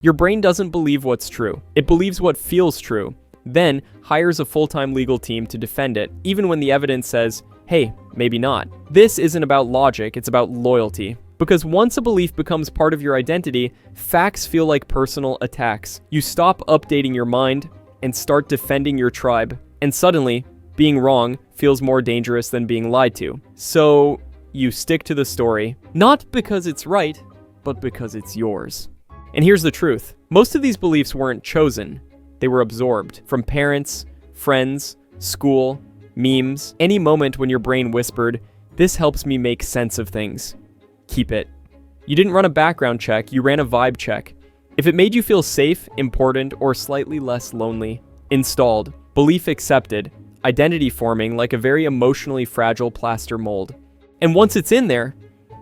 Your brain doesn't believe what's true. It believes what feels true, then hires a full-time legal team to defend it, even when the evidence says, hey, maybe not. This isn't about logic, it's about loyalty. Because once a belief becomes part of your identity, facts feel like personal attacks. You stop updating your mind and start defending your tribe. And suddenly, being wrong feels more dangerous than being lied to. So you stick to the story, not because it's right, but because it's yours. And here's the truth. Most of these beliefs weren't chosen. They were absorbed from parents, friends, school, memes, any moment when your brain whispered, "This helps me make sense of things." Keep it. You didn't run a background check, you ran a vibe check. If it made you feel safe, important, or slightly less lonely, installed. Belief accepted. Identity forming like a very emotionally fragile plaster mold. And once it's in there,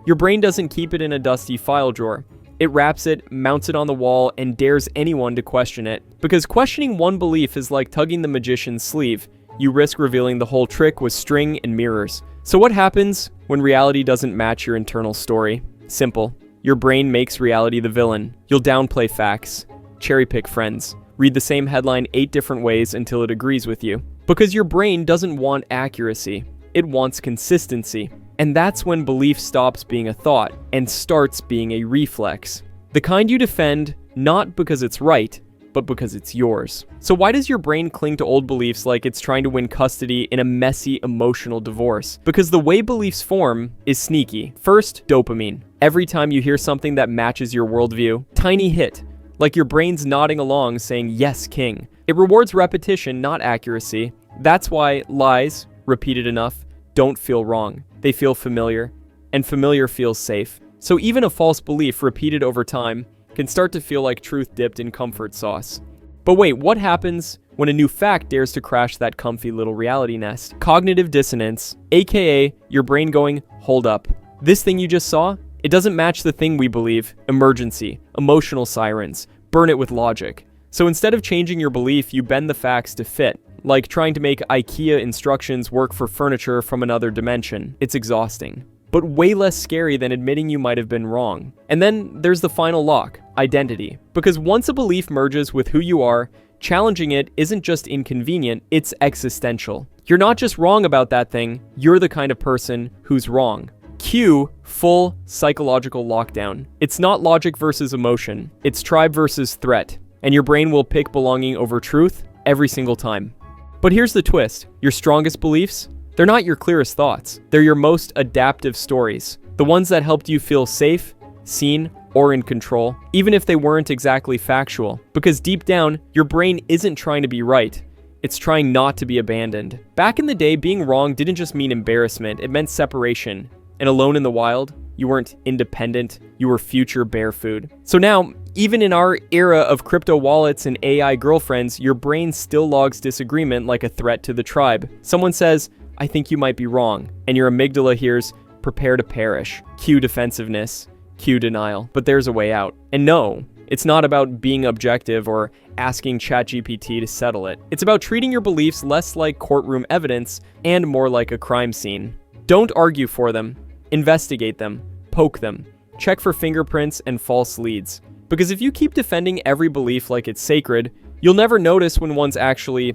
your brain doesn't keep it in a dusty file drawer. It wraps it, mounts it on the wall, and dares anyone to question it. Because questioning one belief is like tugging the magician's sleeve. You risk revealing the whole trick with string and mirrors. So what happens when reality doesn't match your internal story? Simple. Your brain makes reality the villain. You'll downplay facts, cherry-pick friends, read the same headline 8 different ways until it agrees with you. Because your brain doesn't want accuracy. It wants consistency. And that's when belief stops being a thought and starts being a reflex. The kind you defend, not because it's right, but because it's yours. So why does your brain cling to old beliefs like it's trying to win custody in a messy emotional divorce? Because the way beliefs form is sneaky. First, dopamine. Every time you hear something that matches your worldview, tiny hit, like your brain's nodding along saying, yes, king. It rewards repetition, not accuracy. That's why lies, repeated enough, don't feel wrong. They feel familiar, and familiar feels safe. So even a false belief repeated over time can start to feel like truth dipped in comfort sauce. But wait, what happens when a new fact dares to crash that comfy little reality nest? Cognitive dissonance, aka your brain going, hold up. This thing you just saw, it doesn't match the thing we believe. Emergency, emotional sirens, burn it with logic. So instead of changing your belief, you bend the facts to fit. Like trying to make IKEA instructions work for furniture from another dimension. It's exhausting, but way less scary than admitting you might have been wrong. And then there's the final lock, identity. Because once a belief merges with who you are, challenging it isn't just inconvenient, it's existential. You're not just wrong about that thing, you're the kind of person who's wrong. Cue full psychological lockdown. It's not logic versus emotion, it's tribe versus threat. And your brain will pick belonging over truth every single time. But here's the twist. Your strongest beliefs, they're not your clearest thoughts. They're your most adaptive stories. The ones that helped you feel safe, seen, or in control, even if they weren't exactly factual. Because deep down, your brain isn't trying to be right. It's trying not to be abandoned. Back in the day, being wrong didn't just mean embarrassment. It meant separation. And alone in the wild, you weren't independent. You were future bear food. So now, even in our era of crypto wallets and AI girlfriends, your brain still logs disagreement like a threat to the tribe. Someone says, I think you might be wrong. And your amygdala hears, prepare to perish. Cue defensiveness. Cue denial. But there's a way out. And no, it's not about being objective or asking ChatGPT to settle it. It's about treating your beliefs less like courtroom evidence and more like a crime scene. Don't argue for them. Investigate them. Poke them. Check for fingerprints and false leads. Because if you keep defending every belief like it's sacred, you'll never notice when one's actually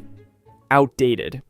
outdated.